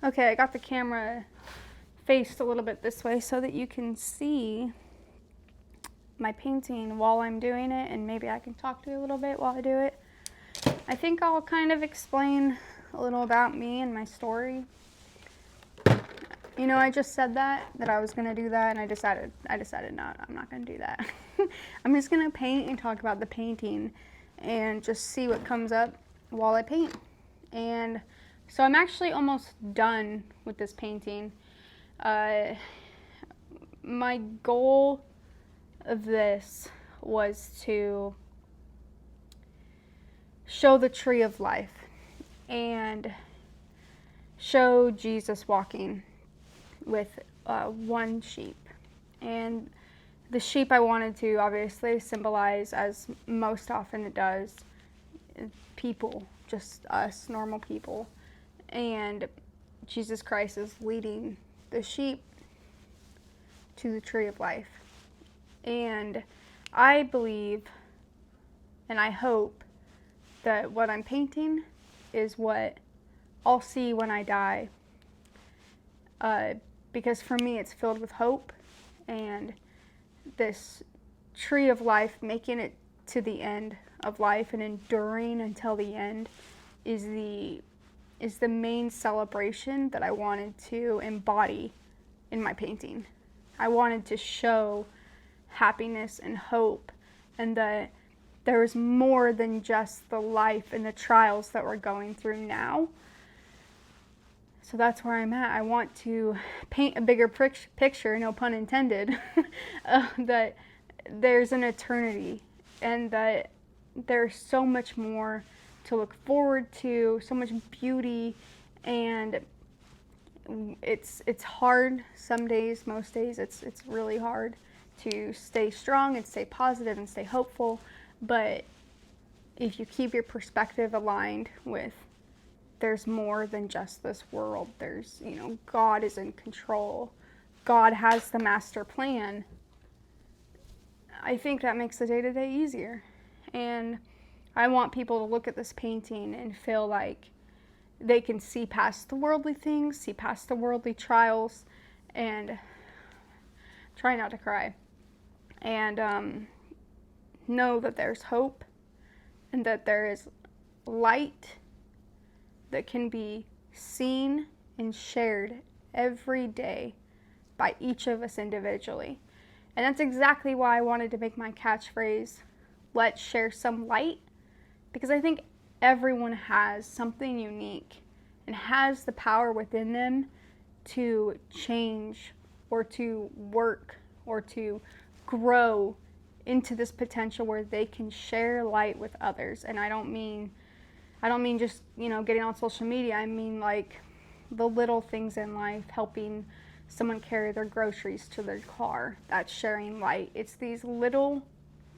Okay, I got the camera faced a little bit this way so that you can see my painting while I'm doing it, and maybe I can talk to you a little bit while I do it. I think I'll kind of explain a little about me and my story. You know, I just said that I was gonna do that, and I decided not. I'm not gonna do that. I'm just gonna paint and talk about the painting, and just see what comes up while I paint. And so I'm actually almost done with this painting. My goal of this was to show the tree of life and show Jesus walking with one sheep. And the sheep I wanted to obviously symbolize, as most often it does, people, just us normal people. And Jesus Christ is leading the sheep to the tree of life. And I believe and I hope that what I'm painting is what I'll see when I die. Because for me, it's filled with hope, and this tree of life, making it to the end of life and enduring until the end, is the main celebration that I wanted to embody in my painting. I wanted to show happiness and hope, and that there is more than just the life and the trials that we're going through now. So that's where I'm at. I want to paint a bigger picture, no pun intended, that there's an eternity, and that there's so much more to look forward to, so much beauty. And it's hard some days, most days it's really hard to stay strong and stay positive and stay hopeful. But if you keep your perspective aligned with there's more than just this world, there's, God is in control, God has the master plan, I think that makes the day-to-day easier. And I want people to look at this painting and feel like they can see past the worldly things, see past the worldly trials, and try not to cry. And know that there's hope, and that there is light that can be seen and shared every day by each of us individually. And that's exactly why I wanted to make my catchphrase, let's share some light, because I think everyone has something unique and has the power within them to change or to work or to grow into this potential where they can share light with others. And I don't mean just, getting on social media. I mean like the little things in life, helping someone carry their groceries to their car. That's sharing light. It's these little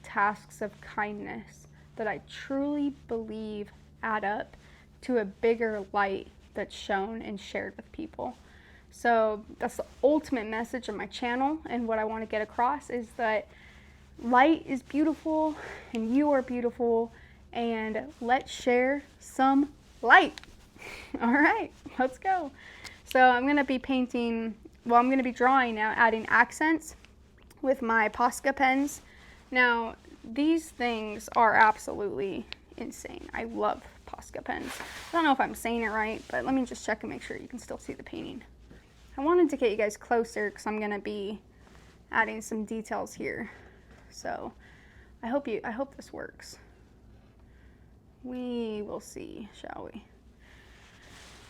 tasks of kindness that I truly believe add up to a bigger light that's shown and shared with people. So that's the ultimate message of my channel, and what I want to get across is that light is beautiful and you are beautiful, and let's share some light. All right, let's go. So I'm going to be drawing now, adding accents with my Posca pens. Now, these things are absolutely insane. I love Posca pens. I don't know if I'm saying it right, but let me just check and make sure you can still see the painting. I wanted to get you guys closer because I'm going to be adding some details here. So I hope this works. We will see, shall we?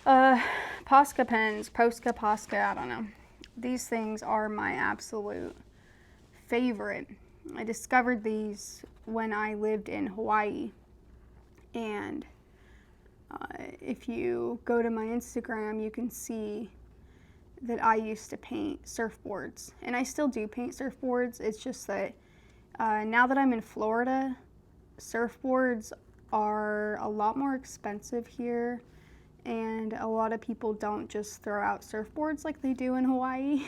Posca pens, Posca, I don't know. These things are my absolute favorite. I discovered these when I lived in Hawaii. And if you go to my Instagram, you can see that I used to paint surfboards. And I still do paint surfboards. It's just that now that I'm in Florida, surfboards are a lot more expensive here, and a lot of people don't just throw out surfboards like they do in Hawaii.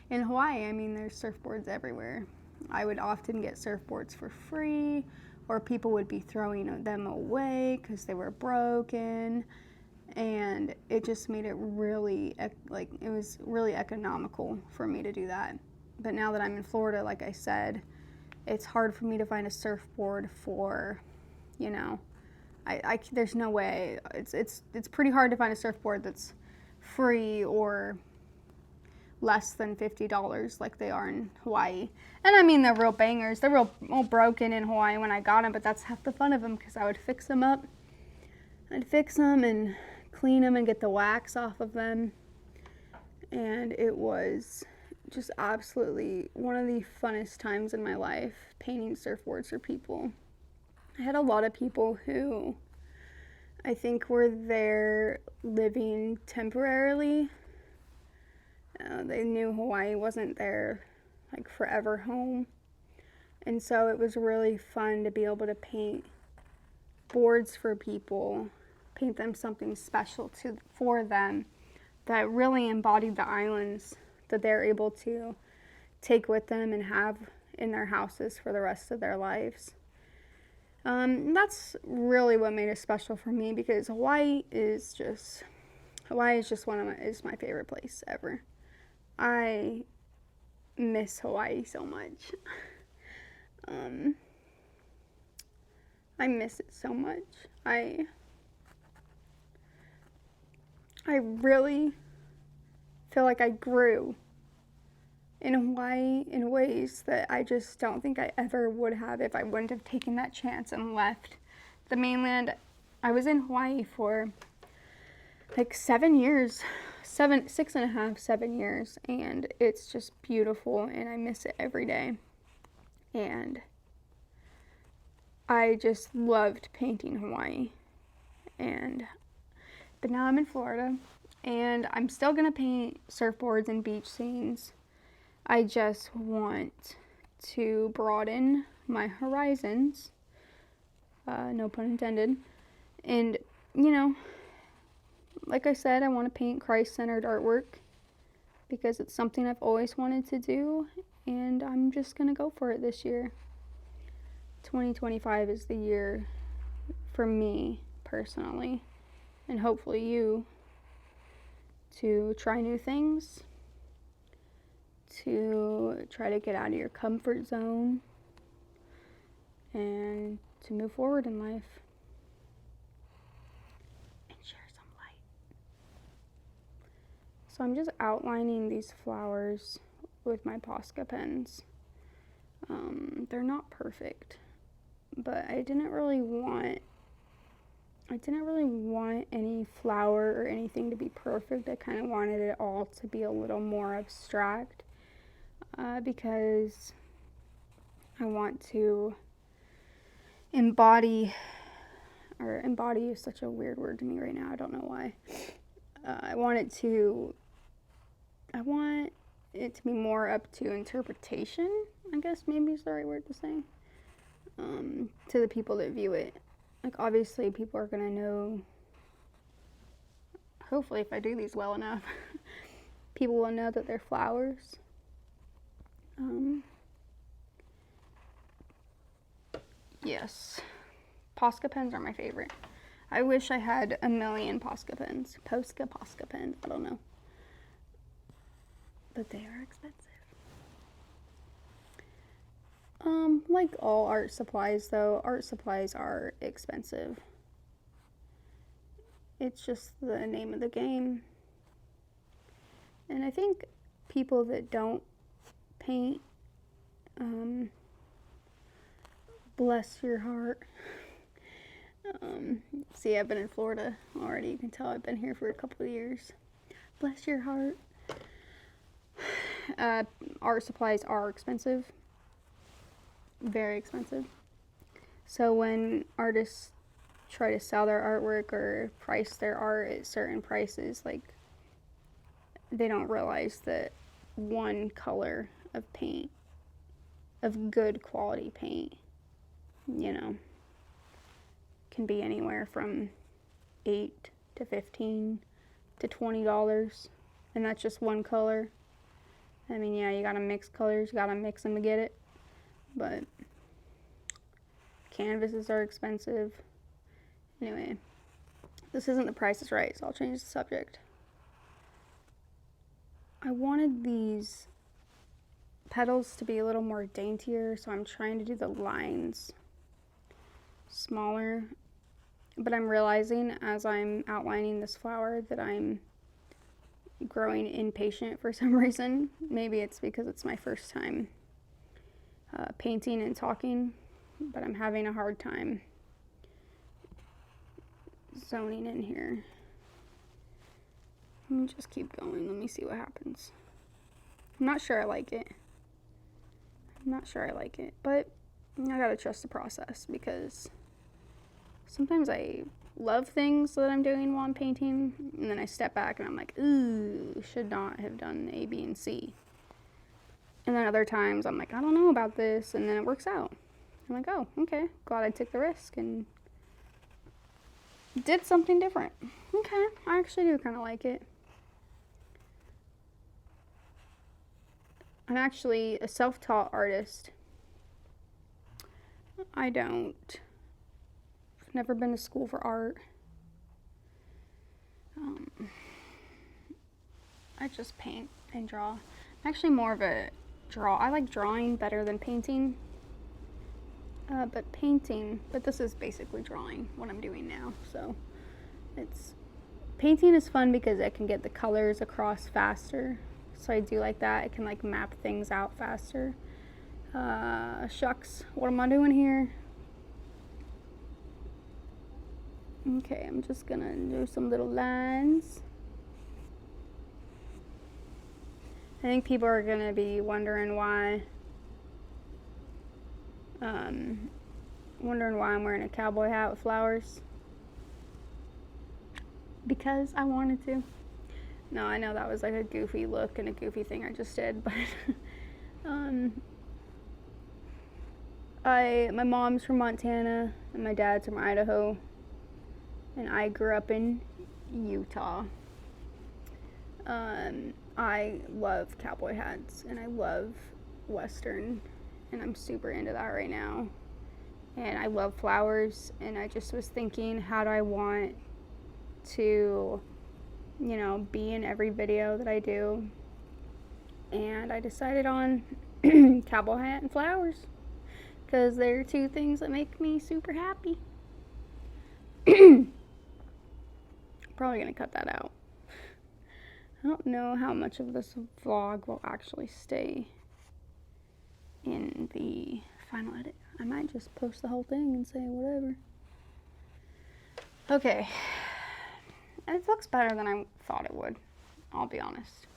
In Hawaii, I mean, there's surfboards everywhere. I would often get surfboards for free, or people would be throwing them away because they were broken. and it just made it really, like, it was really economical for me to do that. But now that I'm in Florida, like I said, it's hard for me to find a surfboard for, you know, there's no way. It's pretty hard to find a surfboard that's free or less than $50 like they are in Hawaii. And I mean, they're real bangers. They're real broken in Hawaii when I got them, but that's half the fun of them, because I would fix them up. I'd fix them and clean them and get the wax off of them. And it was just absolutely one of the funnest times in my life, painting surfboards for people. I had a lot of people who I think were there living temporarily. They knew Hawaii wasn't their like forever home, and so it was really fun to be able to paint boards for people, paint them something special for them that really embodied the islands that they're able to take with them and have in their houses for the rest of their lives. That's really what made it special for me, because Hawaii is just is my favorite place ever. I miss Hawaii so much. I miss it so much. I really feel like I grew in Hawaii in ways that I just don't think I ever would have if I wouldn't have taken that chance and left the mainland. I was in Hawaii for like 7 years, 6.5, 7 years, and it's just beautiful, and I miss it every day. And I just loved painting Hawaii. But now I'm in Florida, and I'm still gonna paint surfboards and beach scenes. I just want to broaden my horizons, no pun intended. And, you know, like I said, I want to paint Christ-centered artwork because it's something I've always wanted to do, and I'm just going to go for it this year. 2025 is the year for me personally, and hopefully you, to try new things, to try to get out of your comfort zone, and to move forward in life and share some light. So I'm just outlining these flowers with my Posca pens. They're not perfect, but I didn't really want any flower or anything to be perfect. I kind of wanted it all to be a little more abstract, because I want to embody is such a weird word to me right now. I don't know why. I want it to be more up to interpretation, I guess maybe is the right word to say, to the people that view it. Like, obviously people are gonna know, hopefully if I do these well enough, people will know that they're flowers. Yes, Posca pens are my favorite. I wish I had a million Posca pens. Posca pens, I don't know. But they are expensive. Like all art supplies though, art supplies are expensive. It's just the name of the game. And I think people that don't paint, bless your heart. See, I've been in Florida already. You can tell I've been here for a couple of years. Bless your heart. Art supplies are expensive. Very expensive. So when artists try to sell their artwork or price their art at certain prices, like, they don't realize that one color of paint, of good quality paint, you know, can be anywhere from $8 to $15 to $20, and that's just one color. I mean, yeah, you gotta mix colors, you gotta mix them to get it, but canvases are expensive. Anyway, This isn't The Price is Right, so I'll change the subject. I wanted these petals to be a little more daintier, so I'm trying to do the lines smaller. But I'm realizing as I'm outlining this flower that I'm growing impatient for some reason. Maybe it's because it's my first time painting and talking, but I'm having a hard time zoning in here. Let me just keep going. Let me see what happens. I'm not sure I like it. But I gotta trust the process, because sometimes I love things that I'm doing while I'm painting, and then I step back and I'm like, ooh, should not have done A, B, and C. And then other times I'm like, I don't know about this, and then it works out. I'm like, oh, okay, glad I took the risk and did something different. Okay, I actually do kind of like it. I'm actually a self-taught artist. I've never been to school for art. I just paint and draw. I'm actually more of a I like drawing better than painting. But this is basically drawing, what I'm doing now. So painting is fun because I can get the colors across faster. So I do like that. I can like map things out faster. Shucks, what am I doing here? Okay, I'm just gonna do some little lines. I think people are gonna be wondering why I'm wearing a cowboy hat with flowers. Because I wanted to. No, I know that was like a goofy look and a goofy thing I just did, but my mom's from Montana and my dad's from Idaho, and I grew up in Utah. I love cowboy hats and I love Western, and I'm super into that right now. And I love flowers, and I just was thinking, how do I want to, be in every video that I do? And I decided on cowboy hat and flowers, because they're two things that make me super happy. Probably gonna cut that out. I don't know how much of this vlog will actually stay in the final edit. I might just post the whole thing and say whatever. Okay. It looks better than I thought it would, I'll be honest.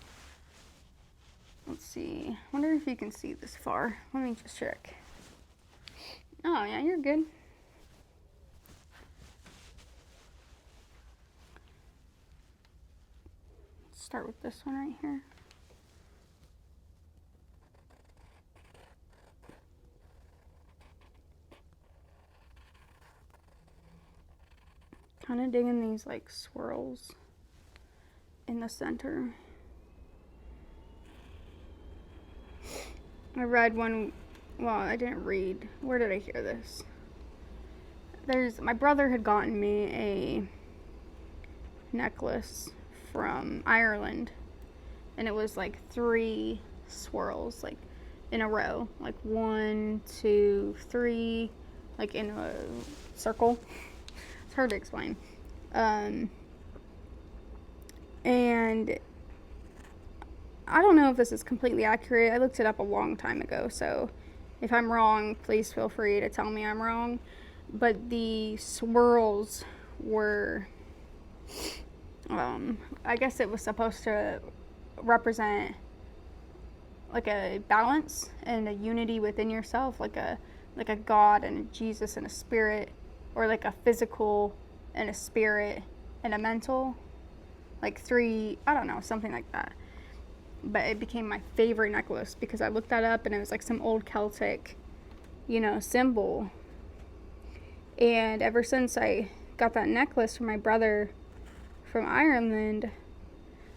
Let's see. I wonder if you can see this far. Let me just check. Oh, yeah, you're good. Let's start with this one right here. Kind of digging these like swirls in the center. I read one, well, I didn't read. Where did I hear this? My brother had gotten me a necklace from Ireland, and it was like 3 swirls, like in a row, like 1, 2, 3, like in a circle. It's hard to explain. And I don't know if this is completely accurate. I looked it up a long time ago, so if I'm wrong, please feel free to tell me I'm wrong. But the swirls were, I guess it was supposed to represent like a balance and a unity within yourself, like a God and a Jesus and a spirit, or like a physical and a spirit and a mental, like 3, I don't know, something like that. But it became my favorite necklace because I looked that up and it was like some old Celtic, symbol. And ever since I got that necklace from my brother from Ireland,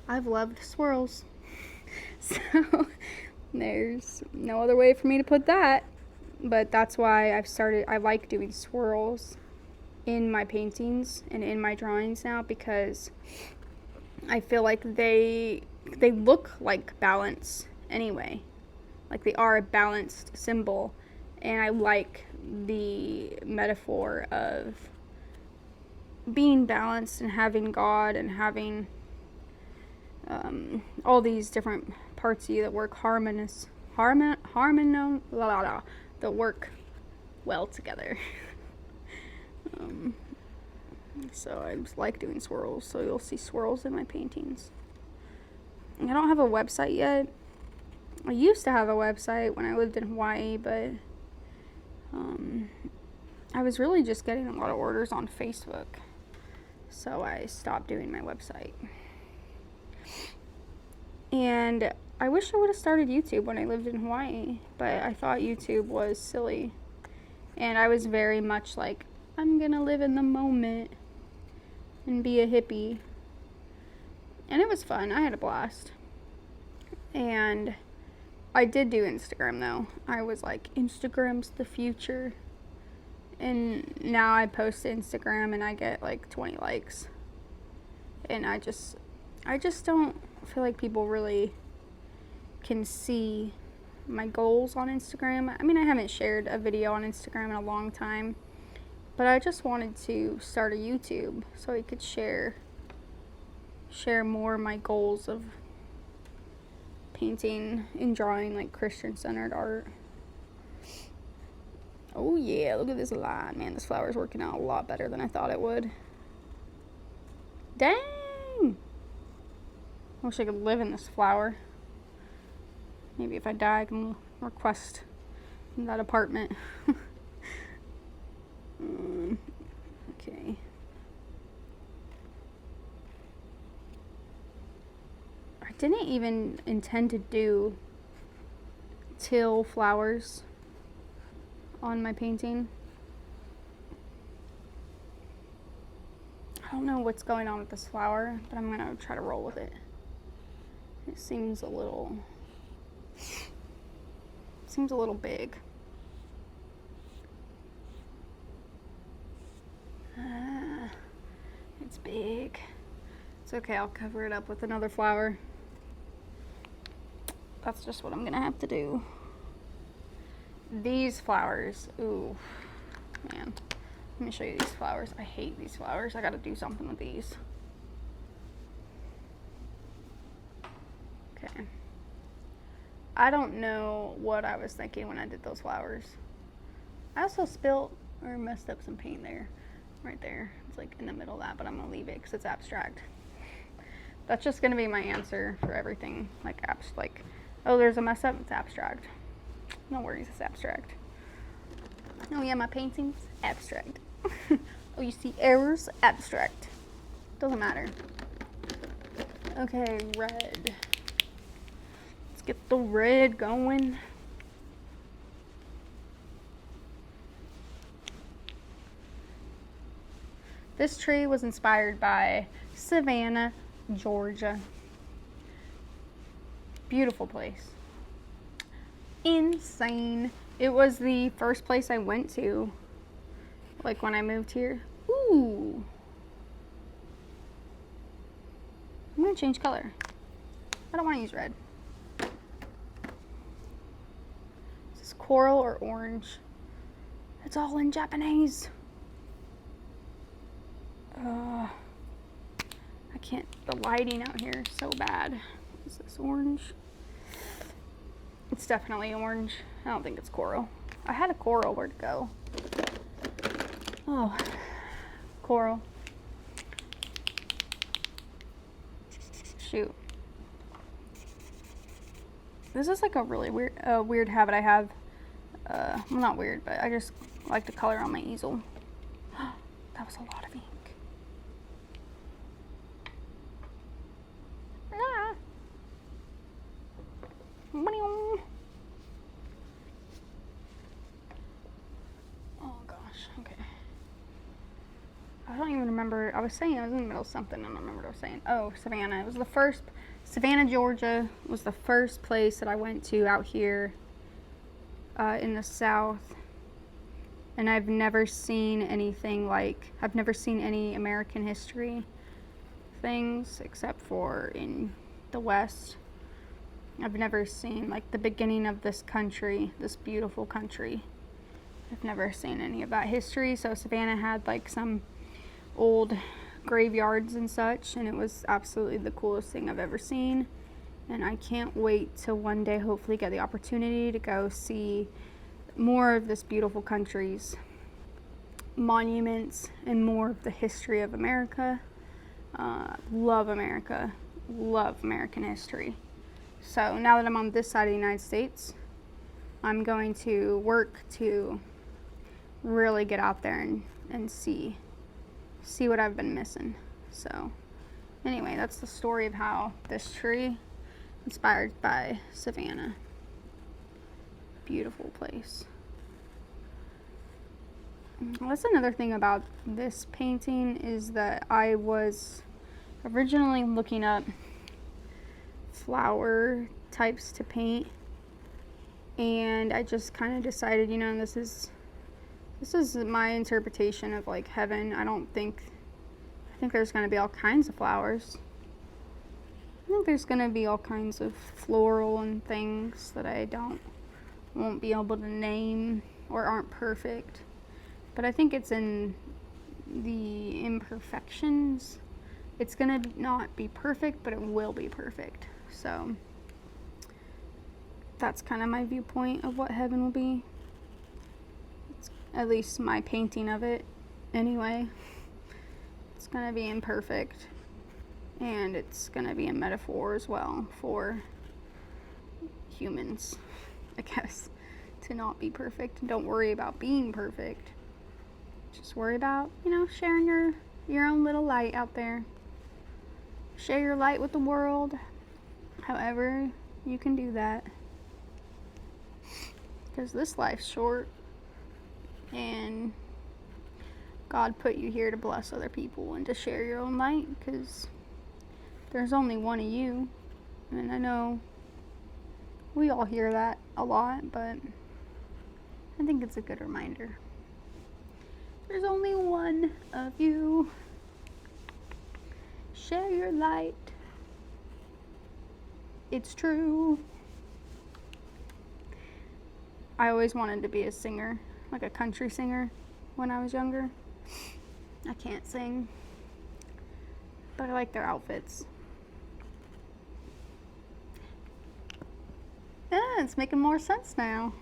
I've loved swirls. So there's no other way for me to put that. But that's why I like doing swirls. in my paintings and in my drawings now, because I feel like they look like balance anyway. Like they are a balanced symbol, and I like the metaphor of being balanced and having God and having all these different parts of you that work that work well together. So I just like doing swirls, so you'll see swirls in my paintings. I don't have a website yet. I used to have a website when I lived in Hawaii, but I was really just getting a lot of orders on Facebook, so I stopped doing my website. And I wish I would have started YouTube when I lived in Hawaii, but I thought YouTube was silly. And I was very much like, I'm gonna live in the moment and be a hippie. And it was fun. I had a blast. And I did do Instagram though. I was like, Instagram's the future. And now I post to Instagram and I get like 20 likes. And I just don't feel like people really can see my goals on Instagram. I mean, I haven't shared a video on Instagram in a long time, but I just wanted to start a YouTube so I could share more of my goals of painting and drawing like Christian-centered art. Oh yeah, look at this line. Man, this flower's working out a lot better than I thought it would. Dang! I wish I could live in this flower. Maybe if I die, I can request that apartment. Okay. I didn't even intend to do teal flowers on my painting. I don't know what's going on with this flower, but I'm gonna try to roll with it. It seems a little big. It's big. It's okay, I'll cover it up with another flower. That's just what I'm gonna have to do. These flowers, ooh, man. Let me show you these flowers. I hate these flowers. I gotta do something with these. Okay. I don't know what I was thinking when I did those flowers. I also spilled or messed up some paint there. Right there. It's like in the middle of that, but I'm gonna leave it because it's abstract. That's just gonna be my answer for everything. Like, oh, there's a mess up, it's abstract. No worries, it's abstract. Oh yeah, my paintings, abstract. Oh, you see errors, abstract. Doesn't matter. Okay, red. Let's get the red going. This tree was inspired by Savannah, Georgia. Beautiful place. Insane. It was the first place I went to, like when I moved here. Ooh. I'm gonna change color. I don't want to use red. Is this coral or orange? It's all in Japanese. I can't, the lighting out here is so bad. Is this orange? It's definitely orange. I don't think it's coral. I had a coral, where'd it go? Oh, coral. Shoot. This is like a really weird habit I have. Well, not weird, but I just like to color on my easel. That was a lot of ink. Oh gosh, okay. I don't even remember. I was saying I was in the middle of something. I don't remember what I was saying. Oh, Savannah. It was the first. Savannah, Georgia was the first place that I went to out here in the South. And I've never seen anything like, I've never seen any American history things except for in the West. I've never seen like the beginning of this country, this beautiful country. I've never seen any of that history. So Savannah had like some old graveyards and such, and it was absolutely the coolest thing I've ever seen. And I can't wait to one day hopefully get the opportunity to go see more of this beautiful country's monuments and more of the history of America. Love America, love American history. So now that I'm on this side of the United States, I'm going to work to really get out there and see what I've been missing. So anyway, that's the story of how this tree, inspired by Savannah. Beautiful place. That's another thing about this painting, is that I was originally looking up flower types to paint, and I just kind of decided, you know, this is my interpretation of like heaven. I think there's going to be all kinds of flowers. I think there's going to be all kinds of floral and things that I won't be able to name or aren't perfect. But I think it's in the imperfections. It's going to not be perfect, but it will be perfect. So that's kind of my viewpoint of what heaven will be. It's at least my painting of it anyway. It's going to be imperfect, and it's going to be a metaphor as well for humans, I guess, to not be perfect. And don't worry about being perfect. Just worry about, you know, sharing your own little light out there. Share your light with the world, however you can do that. Because this life's short, and God put you here to bless other people and to share your own light, because there's only one of you. And I know we all hear that a lot, but I think it's a good reminder. There's only one of you. Share your light. It's true. I always wanted to be a singer, like a country singer, when I was younger. I can't sing, but I like their outfits. Yeah, it's making more sense now.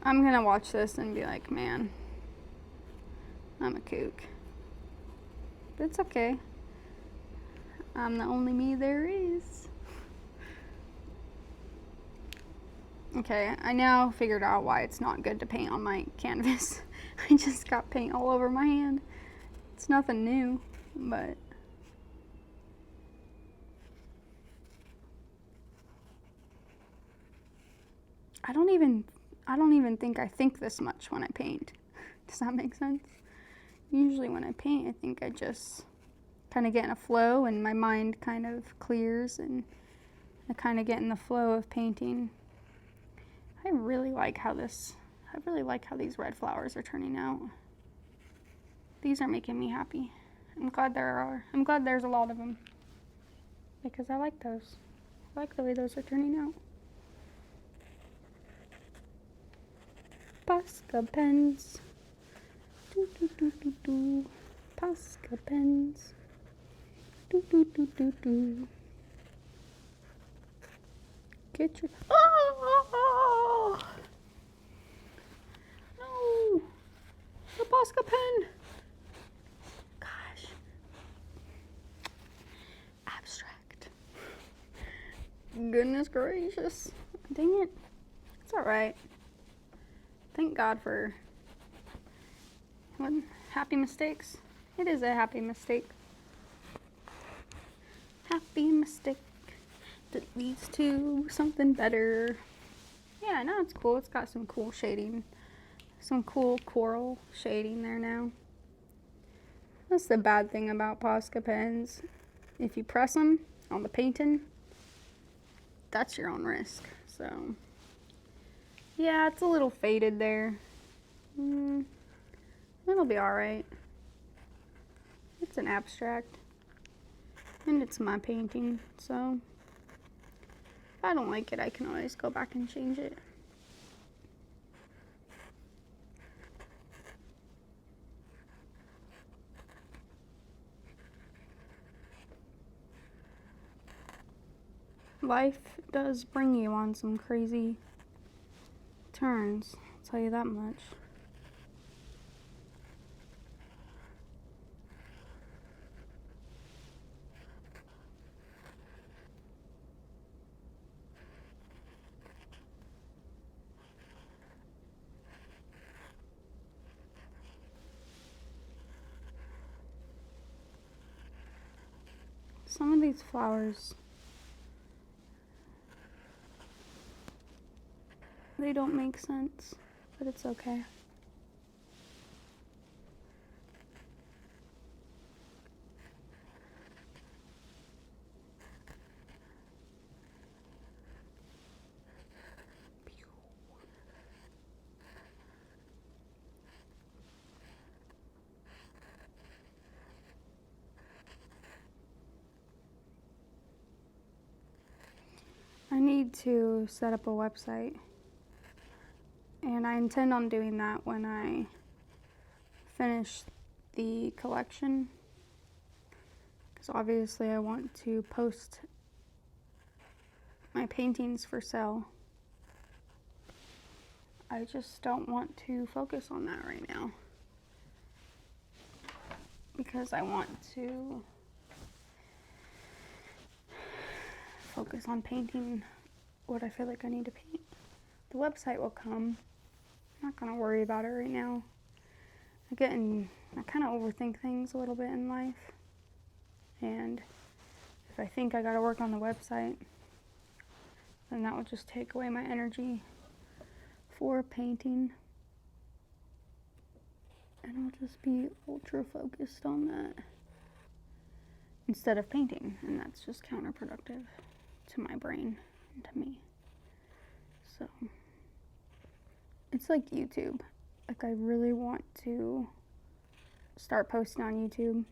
I'm gonna watch this and be like, man, I'm a kook. But it's okay. I'm the only me there is. Okay, I now figured out why it's not good to paint on my canvas. I just got paint all over my hand. It's nothing new, but I don't even think I think this much when I paint. Does that make sense? Usually when I paint, I think I just kind of get in a flow and my mind kind of clears and I kind of get in the flow of painting. I really like how these red flowers are turning out. These are making me happy. I'm glad there's a lot of them, because I like those. I like the way those are turning out. Posca pens. Do do do do do. Posca pens. Do do do do do. Get your. Oh! No! The Posca pen! Gosh. Abstract. Goodness gracious. Dang it. It's alright. Thank God for happy mistakes. It is a happy mistake. Happy mistake that leads to something better. Yeah, no, it's cool. It's got some cool shading. Some cool coral shading there now. That's the bad thing about Posca pens. If you press them on the painting, that's your own risk. So, yeah, it's a little faded there. It'll be alright. It's an abstract. And it's my painting, so if I don't like it, I can always go back and change it. Life does bring you on some crazy turns, I'll tell you that much. Some of these flowers, they don't make sense, but it's okay. I need to set up a website, and I intend on doing that when I finish the collection, because obviously I want to post my paintings for sale. I just don't want to focus on that right now, because I want to focus on painting what I feel like I need to paint. The website will come. I'm not gonna worry about it right now. I kind of overthink things a little bit in life, and if I think I gotta work on the website, then that will just take away my energy for painting, and I'll just be ultra focused on that instead of painting, and that's just counterproductive to my brain and to me. So it's like YouTube. Like, I really want to start posting on YouTube,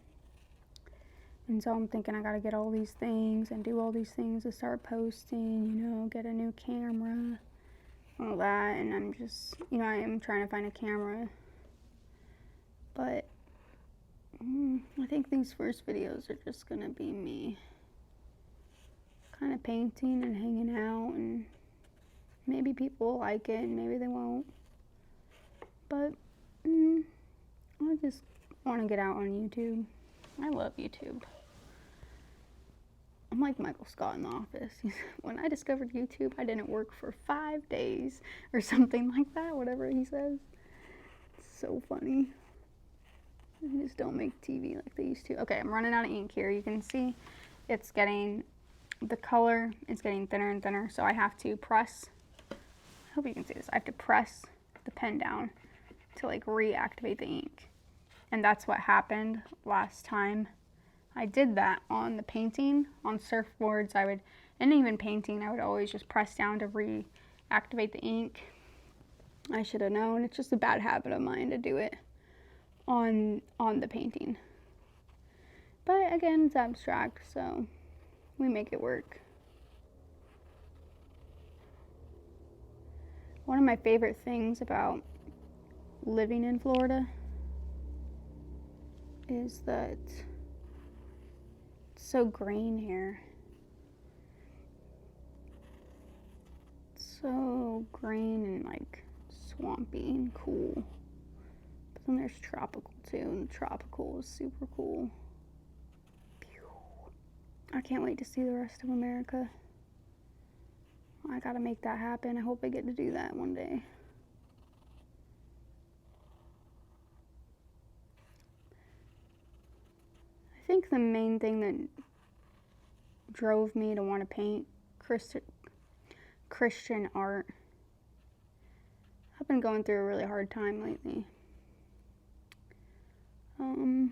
and so I'm thinking I gotta get all these things and do all these things to start posting, you know, get a new camera, all that, and I'm just, you know, I am trying to find a camera, but I think these first videos are just gonna be me kind of painting and hanging out, and maybe people will like it and maybe they won't, but I just want to get out on YouTube. I love YouTube. I'm like Michael Scott in The Office. When I discovered YouTube, I didn't work for 5 days or something like that, whatever he says. It's so funny. They just don't make TV like they used to. Okay, I'm running out of ink here. You can see it's getting, the color is getting thinner and thinner, so I have to press, I hope you can see this, I have to press the pen down to like reactivate the ink. And that's what happened last time I did that on the painting. On surfboards, and even painting, I would always just press down to reactivate the ink. I should have known. It's just a bad habit of mine to do it on the painting. But again, it's abstract, so we make it work. One of my favorite things about living in Florida is that it's so green here. It's so green and like swampy and cool. But then there's tropical too, and tropical is super cool. I can't wait to see the rest of America. I gotta make that happen. I hope I get to do that one day. I think the main thing that drove me to want to paint Christian art, I've been going through a really hard time lately. And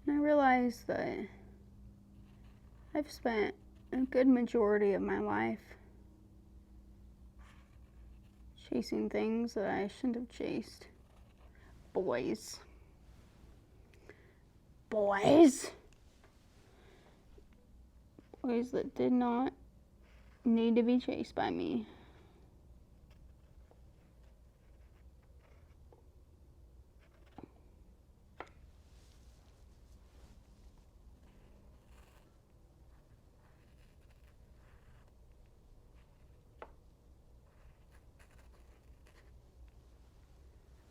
I realized that I've spent a good majority of my life chasing things that I shouldn't have chased. Boys. Boys. Boys that did not need to be chased by me.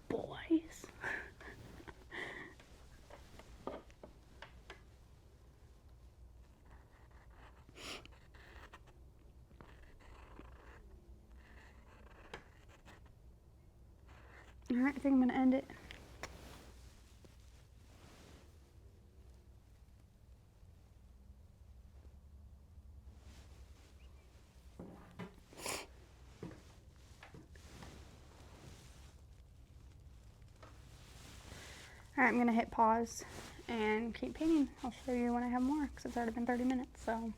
Boys. Alright, I think I'm going to end it. Alright, I'm going to hit pause and keep painting. I'll show you when I have more because it's already been 30 minutes, so...